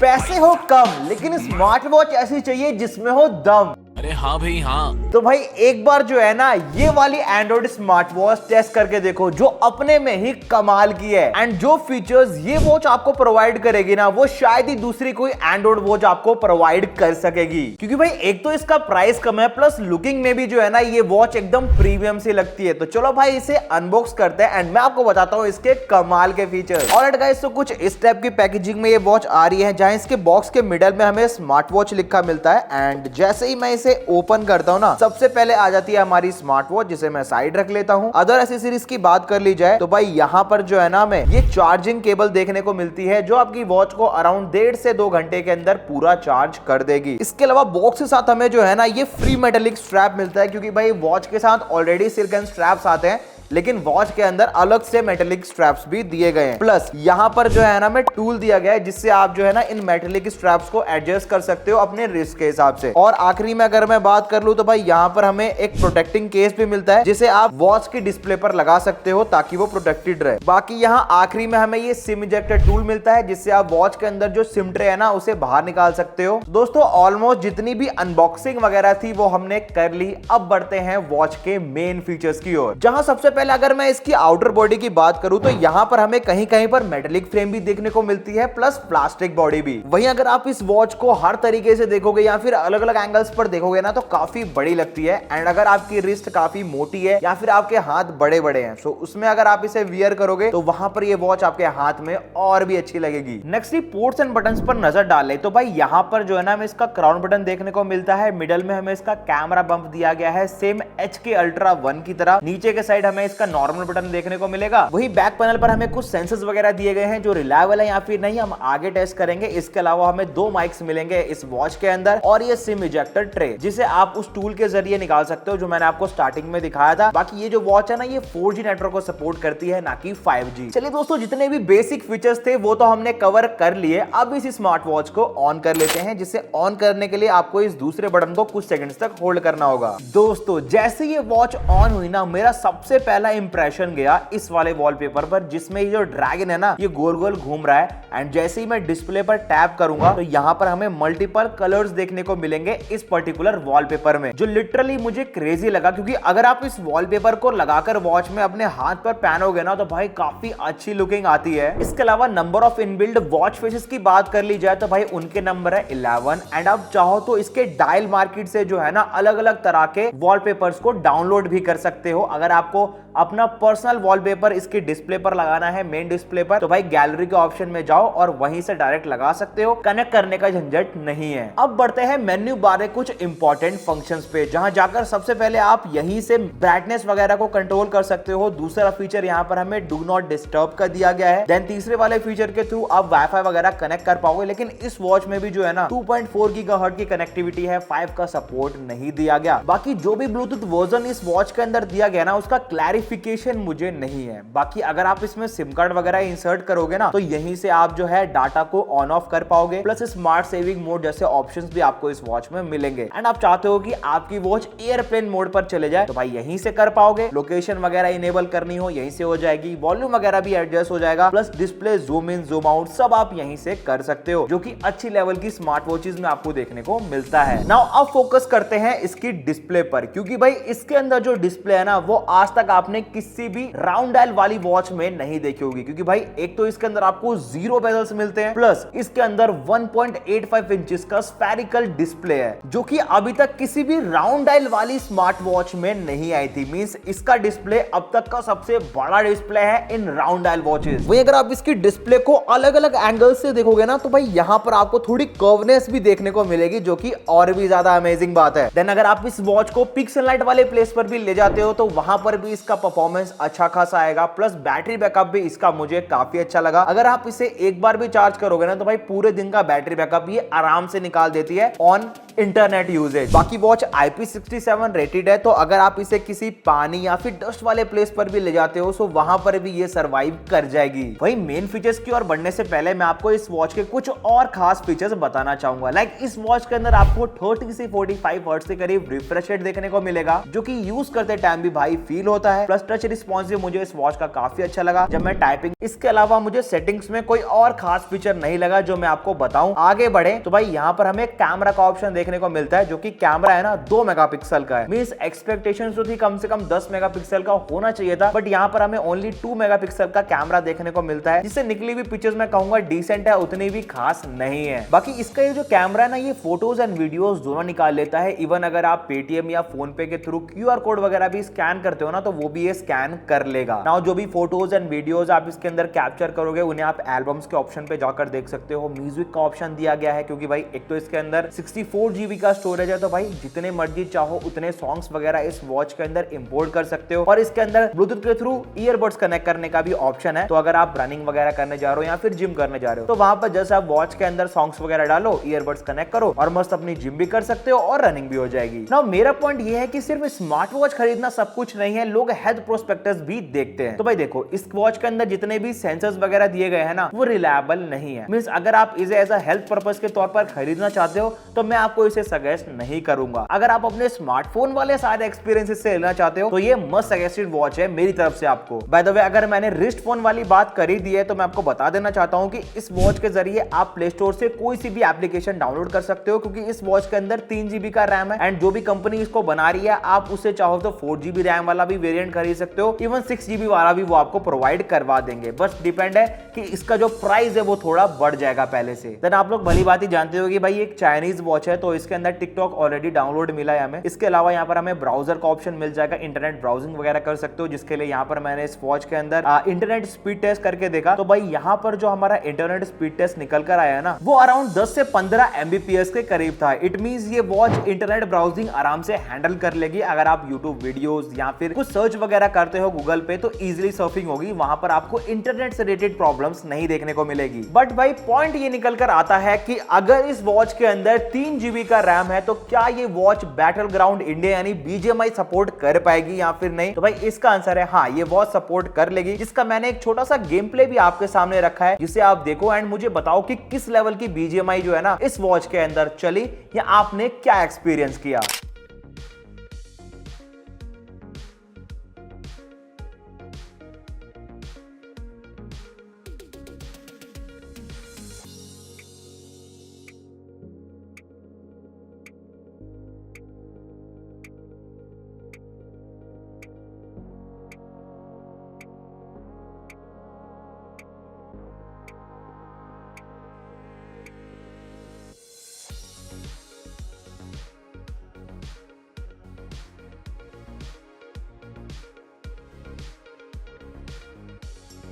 पैसे हो कम लेकिन स्मार्ट वॉच ऐसी चाहिए जिसमें हो दम। अरे हाँ भाई हाँ। तो भाई एक बार जो है ना ये वाली एंड्रॉइड स्मार्ट वॉच टेस्ट करके देखो, जो अपने में ही कमाल की है। एंड जो फीचर्स ये वॉच आपको प्रोवाइड करेगी ना, वो शायद ही दूसरी कोई एंड्रॉइड वॉच आपको प्रोवाइड कर सकेगी। क्योंकि भाई एक तो इसका प्राइस कम है, प्लस लुकिंग में भी जो है ना ये वॉच एकदम प्रीमियम सी लगती है। तो चलो भाई इसे अनबॉक्स करते हैं एंड मैं आपको बताता हूँ इसके कमाल के फीचर्स। ऑलराइट गाइस, तो कुछ इस टाइप की पैकेजिंग में ये वॉच आ रही है, जहां इसके बॉक्स के मिडल में हमें स्मार्ट वॉच लिखा मिलता है। एंड जैसे ही मैं इसे ओपन करता हूं ना, सबसे पहले आ जाती है हमारी स्मार्ट वॉच, जिसे मैं साइड रख लेता हूं। अदर एसेसरीज की बात कर ली जाए तो भाई यहाँ पर जो है ना हमें ये चार्जिंग केबल देखने को मिलती है, जो आपकी वॉच को अराउंड 1.5 से 2 घंटे के अंदर पूरा चार्ज कर देगी। इसके अलावा बॉक्स के साथ हमें जो है ना ये फ्री मेटेलिक स्ट्रैप मिलता है, क्योंकि भाई वॉच के साथ ऑलरेडी सिलिकॉन स्ट्रैप्स आते हैं, लेकिन वॉच के अंदर अलग से मेटेलिक स्ट्रैप्स भी दिए गए हैं। प्लस यहाँ पर जो है ना हमें टूल दिया गया है, जिससे आप जो है ना इन मेटेलिक स्ट्रैप्स को एडजस्ट कर सकते हो अपने रिस्ट के हिसाब से। और आखिरी में अगर मैं बात कर लूं तो भाई यहाँ पर हमें एक प्रोटेक्टिंग केस भी मिलता है, जिसे आप वॉच की डिस्प्ले पर लगा सकते हो ताकि वो प्रोटेक्टेड रहे। बाकी यहाँ आखिरी में हमें ये सिम इजेक्टर टूल मिलता है, जिससे आप वॉच के अंदर जो सिम ट्रे है ना उसे बाहर निकाल सकते हो। दोस्तों ऑलमोस्ट जितनी भी अनबॉक्सिंग वगैरह थी वो हमने कर ली। अब बढ़ते हैं वॉच के मेन फीचर्स की ओर, जहां सबसे पहले अगर मैं इसकी आउटर बॉडी की बात करूं तो यहां पर हमें कहीं कहीं पर मेटेलिक फ्रेम भी देखने को मिलती है, प्लस प्लास्टिक बॉडी भी। वहीं अगर आप इस वॉच को हर तरीके से देखोगे या फिर अलग अलग एंगल्स पर देखोगे ना, तो काफी बड़ी लगती है। एंड अगर आपकी रिस्ट काफी मोटी है या फिर आपके हाथ बड़े बड़े हैं, तो उसमें अगर आप इसे वियर करोगे तो वहां पर ये वॉच आपके हाथ में और भी अच्छी लगेगी। नेक्स्ट पोर्ट्स एंड बटन्स पर नजर डाले तो भाई यहाँ पर जो है ना हमें इसका क्राउन बटन देखने को मिलता है। मिडल में हमें इसका कैमरा बम्प दिया गया है, सेम HK Ultra 1 की तरह। नीचे के साइड हमें इसका नॉर्मल बटन देखने को मिलेगा। वही बैक पैनल पर हमें कुछ सेंसर्स वगैरह दिए गए हैं, जो रिलायबल है या फिर नहीं हम आगे टेस्ट करेंगे। इसके अलावा हमें 2 माइक्स मिलेंगे इस वॉच के अंदर, और ये सिम इजेक्टर ट्रे, जिसे आप उस टूल के जरिए निकाल सकते हो जो मैंने आपको स्टार्टिंग में दिखाया था। बाकी ये जो वॉच है ना ये 4G नेटवर्क को सपोर्ट करती है, ना कि 5G। चलिए दोस्तों, जितने भी बेसिक फीचर्स थे वो तो हमने कवर कर लिए। अब इस स्मार्ट वॉच को ऑन कर लेते हैं, जिसे ऑन करने के लिए आपको इस दूसरे बटन को कुछ सेकंड्स तक होल्ड करना होगा। दोस्तों जैसे ये वॉच ऑन हुई ना, मेरा सबसे पहला इंप्रेशन गया इस वाले वॉलपेपर पर, जिसमें ये जो ड्रैगन है ना ये गोल गोल घूम रहा है। एंड जैसे ही मैं डिस्प्ले पर टैप करूंगा तो यहाँ पर हमें मल्टीपल कलर्स देखने को मिलेंगे इस पर्टिकुलर वॉलपेपर में, जो लिटरली मुझे क्रेजी लगा। क्योंकि अगर आप इस वॉलपेपर को लगाकर वॉच में अपने हाथ पर पहनोगे ना, तो भाई काफी अच्छी लुकिंग आती है। इसके अलावा number of inbuilt watch faces की बात कर ली जाए तो भाई उनके नंबर है 11। एंड आप चाहो तो इसके डायल मार्केट से जो है ना अलग अलग तरह के वॉलपेपर्स को डाउनलोड भी कर सकते हो। अगर आपको अपना पर्सनल वॉलपेपर इसकी डिस्प्ले पर लगाना है, मेन डिस्प्ले पर, तो भाई गैलरी के ऑप्शन में जाओ और वहीं से डायरेक्ट लगा सकते हो। कनेक्ट करने का झंझट नहीं है। अब बढ़ते हैं मेन्यू बार के कुछ इंपॉर्टेंट फंक्शंस पे, जहां जाकर सबसे पहले आप यहीं से ब्राइटनेस वगैरह को कंट्रोल कर सकते हो। दूसरा फीचर यहाँ पर हमें डू नॉट डिस्टर्ब का दिया गया है। देन तीसरे वाले फीचर के थ्रू आप वाईफाई वगैरह कनेक्ट कर पाओगे, लेकिन इस वॉच में भी जो है ना 2.4 गीगाहर्ट्ज की कनेक्टिविटी है, 5 का सपोर्ट नहीं दिया गया। बाकी जो भी ब्लूटूथ वर्जन इस वॉच के अंदर दिया गया ना, उसका क्लैरिफिकेशन मुझे नहीं है। बाकी अगर आप इसमें सिम कार्ड वगैरह इंसर्ट करोगे ना, तो यहीं से आप जो है डाटा को ऑन ऑफ कर पाओगे। प्लस स्मार्ट सेविंग मोड जैसे ऑप्शंस भी आपको इस वॉच में मिलेंगे। एंड आप चाहते हो कि आपकी वॉच एयरप्लेन मोड पर चले जाए, तो भाई यहीं से कर पाओगे। लोकेशन वगैरह इनेबल करनी हो यहीं से हो जाएगी। वॉल्यूम वगैरह भी एडजस्ट हो जाएगा। Plus display zoom in zoom out सब आप यहीं से कर सकते हो, जो कि अच्छी लेवल की स्मार्ट वॉचेस में आपको देखने को मिलता है। नाउ अब फोकस करते हैं इसकी डिस्प्ले पर, क्योंकि भाई इसके अंदर जो डिस्प्ले है ना वो आज तक आपने किसी भी राउंड डायल वाली वॉच में नहीं देखी होगी। क्योंकि भाई एक तो इसके अंदर आपको 0 बेजल्स मिलते हैं, प्लस इसके अंदर 1.85 इंचेस का स्फेरिकल डिस्प्ले है, जो कि अभी तक किसी भी राउंड डायल वाली स्मार्ट वॉच में नहीं आई थी। मींस इसका डिस्प्ले अब तक का सबसे बड़ा डिस्प्ले है इन राउंड डायल वॉचेस। वहीं अगर आप इसकी डिस्प्ले को अलग अलग एंगल से देखोगे ना, तो भाई यहाँ पर आपको थोड़ी कर्वनेस भी देखने को मिलेगी, जो कि और भी ज्यादा अमेजिंग बात है। देन अगर आप इस वॉच को पिक सनलाइट वाले प्लेस पर भी ले जाते हो, तो वहां पर भी इसका परफॉर्मेंस अच्छा खासा आएगा। प्लस बैटरी बैकअप भी इसका मुझे काफी अच्छा लगा। अगर आप इसे एक बार भी चार्ज करोगे ना, तो भाई पूरे दिन का बैटरी बैकअप ये आराम से निकाल देती है ऑन इंटरनेट यूजेज। बाकी वॉच IP67 रेटेड है, तो अगर आप इसे किसी पानी या फिर डस्ट वाले प्लेस पर भी ले जाते हो, तो वहां पर भी ये सरवाइव कर जाएगी। वही मेन फीचर्स की ओर बढ़ने से पहले मैं आपको इस वॉच के कुछ और खास फीचर्स बताना चाहूंगा। लाइक इस वॉच के अंदर आपको 30 से 45 हर्ट्ज के करीब रिफ्रेश रेट देखने को मिलेगा, जो कि यूज करते टाइम भी भाई फील होता है। प्लस टच रिस्पॉन्स भी मुझे इस वॉच का काफी अच्छा लगा जब मैं टाइपिंग। इसके अलावा मुझे सेटिंग्स में कोई और खास फीचर नहीं लगा जो मैं आपको बताऊं। आगे बढ़े तो भाई यहाँ पर हमें कैमरा का ऑप्शन देखने को मिलता है, जो कि कैमरा है ना 2 मेगापिक्सल का है। मींस एक्सपेक्टेशन तो थी कम से कम 10 मेगापिक्सल का होना चाहिए था, बट यहाँ पर हमें ओनली 2 मेगापिक्सल का कैमरा देखने को मिलता है, जिससे निकली हुई पिक्चर्स मैं कहूंगा डिसेंट है, उतनी भी खास नहीं है। बाकी इसका ये जो कैमरा है ना, ये फोटोज एंड वीडियोस दोनों निकाल लेता है। इवन अगर आप पेटीएम या फोन पे के थ्रू क्यूआर कोड वगैरह भी स्कैन करते हो ना, तो वो भी ये स्कैन कर लेगा। नाउ जो भी फोटोज एंड वीडियोस आप इसके अंदर कैप्चर करोगे, उन्हें आप एल्बम्स के ऑप्शन पे जाकर देख सकते हो। म्यूजिक का ऑप्शन दिया गया है, क्योंकि भाई एक तो इसके अंदर 64 जीबी का स्टोरेज है, तो भाई जितने मर्जी चाहो उतने सॉन्ग्स वगैरह इस वॉच के अंदर इंपोर्ट कर सकते हो। और इसके अंदर ब्लूटूथ के थ्रू ईयरबड्स कनेक्ट करने का भी ऑप्शन है, तो अगर आप रनिंग वगैरह करने जा रहे हो या फिर जिम करने जा रहे हो, तो वहां पर जैसे आप वॉच के अंदर सॉन्ग्स वगैरह डालो, ईयरबड्स कनेक्ट करो और मस्त अपनी जिम भी कर सकते हो और रनिंग भी हो जाएगी। नाउ मेरा पॉइंट ये है कि सिर्फ स्मार्ट वॉच खरीदना सब कुछ नहीं है, लोग हेल्थ प्रोस्पेक्टस भी देखते हैं। तो भाई देखो, इस वॉच के अंदर जितने भी सेंसर्स वगैरह दिए गए हैं ना, वो रिलायबल नहीं है। मींस अगर आप इसे एज अ हेल्थ पर्पस के तौर पर खरीदना चाहते हो तो मैं आपको इसे सजेस्ट नहीं करूंगा। अगर आप अपने स्मार्टफोन वाले सारे एक्सपीरियंसेस से लेना चाहते हो तो ये मस्ट सजेस्टेड वॉच है मेरी तरफ से आपको। बाय द वे, अगर मैंने रिस्ट फोन वाली बात करी दी है तो मैं आपको बता देना चाहता हूं कि इस वॉच के जरिए आप प्ले स्टोर से कोई सी भी एप्लीकेशन डाउनलोड कर सकते हो, क्योंकि इस वॉच के अंदर 3 जीबी का रैम है। एंड जो भी कंपनी इसको बना रही है, आप उससे चाहो तो 4 जीबी रैम वाला भी वेरिएंट खरीद सकते हो, इवन 6 जीबी वाला भी वो आपको प्रोवाइड करवा देंगे। बस डिपेंड है कि इसका जो प्राइस है वो थोड़ा बढ़ जाएगा पहले से। देन आप लोग भली बात ही जानते हो कि भाई एक चाइनीज वॉच है, तो इसके अंदर टिकटॉक ऑलरेडी डाउनलोड मिला है हमें। इसके अलावा यहाँ पर हमें ब्राउजर का ऑप्शन मिल जाएगा, इंटरनेट ब्राउजिंग वगैरह कर सकते हो, जिसके लिए यहाँ पर मैंने इस वॉच के अंदर इंटरनेट स्पीड टेस्ट करके देखा। तो भाई यहाँ पर जो हमारा इंटरनेट स्पीड टेस्ट निकल कर आया है ना, वो अराउंड 10 से 15 एमबीपीएस के करीब था। इट मींस ये वॉच इंटरनेट ब्राउजिंग आराम से हैंडल कर लेगी। अगर आप यूट्यूब वीडियोस या फिर कुछ सर्च वगैरह करते हो गूगल पे, तो इजीली सर्फिंग होगी, वहां पर आपको इंटरनेट से रिलेटेड प्रॉब्लम्स नहीं देखने को मिलेगी। बट भाई पॉइंट ये निकल कर आता है कि अगर इस वॉच के अंदर 3 जीबी का रैम है, तो क्या ये वॉच बैटल ग्राउंड इंडिया यानी बीजीएमआई सपोर्ट कर पाएगी या फिर नहीं? तो भाई इसका आंसर है हाँ, ये वॉच सपोर्ट कर लेगी, जिसका मैंने एक छोटा सा गेम प्ले भी आपके सामने रखा है, जिसे आप देखो एंड मुझे बताओ कि किस लेवल की बीजीएमआई जो है ना इस वॉच के अंदर चली, या आपने क्या एक्सपीरियंस किया।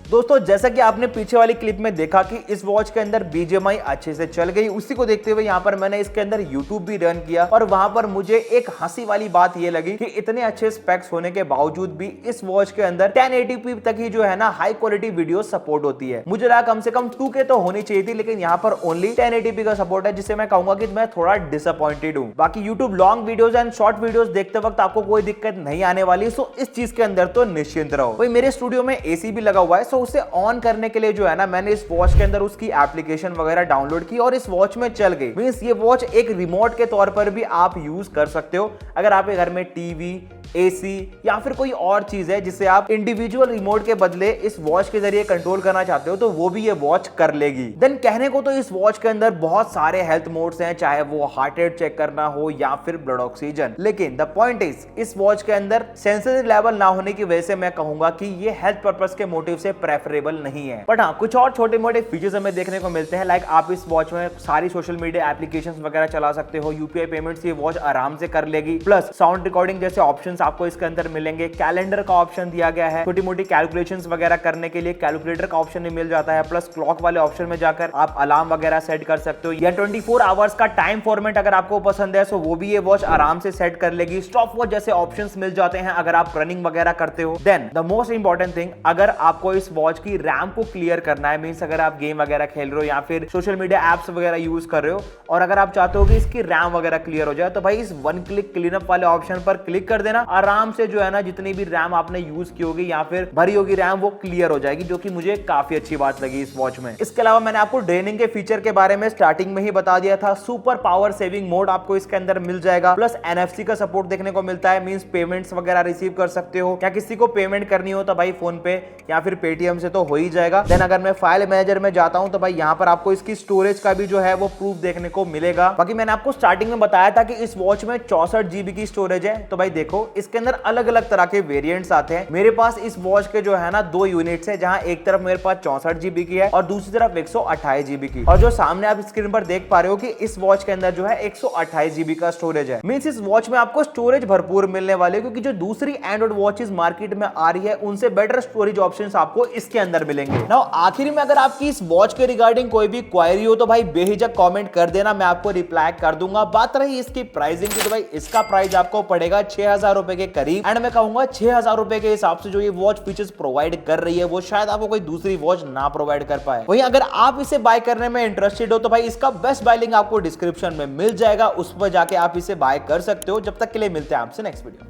दोस्तों जैसा कि आपने पीछे वाली क्लिप में देखा कि इस वॉच के अंदर बीजीएमआई अच्छे से चल गई, उसी को देखते हुए यहाँ पर मैंने इसके अंदर यूट्यूब भी रन किया और वहां पर मुझे एक हंसी वाली बात ये लगी कि इतने अच्छे स्पेक्स होने के बावजूद भी इस वॉच के अंदर 1080p तक ही जो है ना हाई क्वालिटी वीडियो सपोर्ट होती है। मुझे लगा कम से कम 2K तो होनी चाहिए थी, लेकिन यहाँ पर ओनली 1080p का सपोर्ट है, जिससे मैं कहूंगा कि मैं थोड़ा डिसअपॉइंटेड हूँ। बाकी YouTube long videos and short videos देखते वक्त आपको कोई दिक्कत नहीं आने वाली, सो इस चीज के अंदर तो निश्चिंत रहो। भाई मेरे स्टूडियो में एसी भी लगा हुआ है, सो उसे ऑन करने के लिए जो है ना मैंने इस वॉच के अंदर उसकी एप्लीकेशन वगैरह डाउनलोड की और इस वॉच में चल गई। मींस ये वॉच एक रिमोट के तौर पर भी आप यूज कर सकते हो। अगर आपके घर में टीवी, एसी या फिर कोई और चीज है जिसे आप इंडिविजुअल रिमोट के बदले इस वॉच के जरिए कंट्रोल करना चाहते हो, तो वो भी ये वॉच कर लेगी। देन कहने को तो इस वॉच के अंदर बहुत सारे हेल्थ मोड्स हैं, चाहे वो हार्ट रेट चेक करना हो या फिर ब्लड ऑक्सीजन, लेकिन द पॉइंट इज इस वॉच के अंदर सेंसिटिव लेवल ना होने की वजह से मैं कहूंगा कि ये हेल्थ पर्पस के मोटिव से प्रेफरेबल नहीं है। बट हाँ, कुछ और छोटे मोटे फीचर्स हमें देखने को मिलते हैं। लाइक आप इस वॉच में सारी सोशल मीडिया एप्लीकेशंस वगैरह चला सकते हो, यूपीआई पेमेंट्स ये वॉच आराम से कर लेगी, प्लस साउंड रिकॉर्डिंग जैसे ऑप्शंस आपको इसके अंदर मिलेंगे। कैलेंडर का ऑप्शन दिया गया है, छोटी मोटी कैलकुलेशंस वगैरह करने के लिए कैलकुलेटर का ऑप्शन भी मिल जाता है, प्लस क्लॉक वाले ऑप्शन में जाकर आप अलार्म वगैरह सेट कर सकते हो, या 24 आवर्स का टाइम फॉर्मेट अगर आपको पसंद है सो वो भी ये वॉच आराम से सेट कर लेगी। स्टॉप वॉच जैसे ऑप्शंस मिल जाते हैं अगर आप रनिंग वगैरह करते हो। Then the most important thing, अगर आपको इस वॉच की रैम को क्लियर करना है, मींस अगर आप गेम वगैरह खेल रहे हो या फिर सोशल मीडिया एप्स वगैरह यूज कर रहे हो और अगर आप चाहते हो कि इसकी रैम वगैरह क्लियर हो जाए, तो भाई इस वन क्लिक क्लीन अप वाले ऑप्शन पर क्लिक कर देना आराम से जो है ना जितनी भी रैम आपने यूज की होगी या फिर भरी होगी रैम वो क्लियर हो जाएगी, जो कि मुझे काफी अच्छी बात लगी इस वॉच में। इसके अलावा मैंने आपको ड्रेनिंग के फीचर के बारे में स्टार्टिंग में ही बता दिया था। सुपर पावर सेविंग मोड आपको इसके अंदर मिल जाएगा, प्लस एनएफसी का सपोर्ट देखने को मिलता है, मींस पेमेंट्स वगैरह रिसीव कर सकते हो। क्या किसी को पेमेंट करनी हो तो भाई फोन पे या फिर पेटीएम से तो हो ही जाएगा। देन अगर मैं फाइल मैनेजर में जाता हूं तो भाई यहाँ पर आपको इसकी स्टोरेज का भी जो है वो प्रूफ देखने को मिलेगा। बाकी मैंने आपको स्टार्टिंग में बताया था कि इस वॉच में 64 जीबी की स्टोरेज है, तो भाई देखो इसके अंदर अलग अलग तरह के वेरिएंट्स आते हैं। मेरे पास इस वॉच के जो है ना 2 यूनिट्स है, जहां एक तरफ मेरे पास 64 जीबी की है और दूसरी तरफ 128 जीबी की। और जो सामने आप स्क्रीन पर देख पा रहे हो कि इस वॉच के अंदर जो है 128 जीबी का स्टोरेज है। मींस इस वॉच में आपको स्टोरेज भरपूर मिलने वाले, क्योंकि जो दूसरी एंड्रॉइड वॉचेस मार्केट में आ रही है उनसे बेटर स्टोरेज ऑप्शंस आपको इसके अंदर मिलेंगे। नाउ आखिर में अगर आपकी इस वॉच के रिगार्डिंग कोई भी क्वेरी हो तो भाई बेहिचक कमेंट कर देना, मैं आपको रिप्लाई कर दूंगा। बात रही इसकी प्राइसिंग की तो भाई इसका प्राइस आपको पड़ेगा 6000 रुपए के करीब। एंड मैं कहूंगा 6000 रुपए के हिसाब से जो ये वॉच फीचर्स प्रोवाइड कर रही है वो शायद आपको कोई दूसरी वॉच ना प्रोवाइड कर पाए। वहीं अगर आप इसे बाय करने में इंटरेस्टेड हो तो भाई इसका बेस्ट बाय लिंक आपको डिस्क्रिप्शन में मिल जाएगा, उस पर जाके आप इसे बाय कर सकते हो। जब तक के लिए मिलते हैं आपसे नेक्स्ट वीडियो।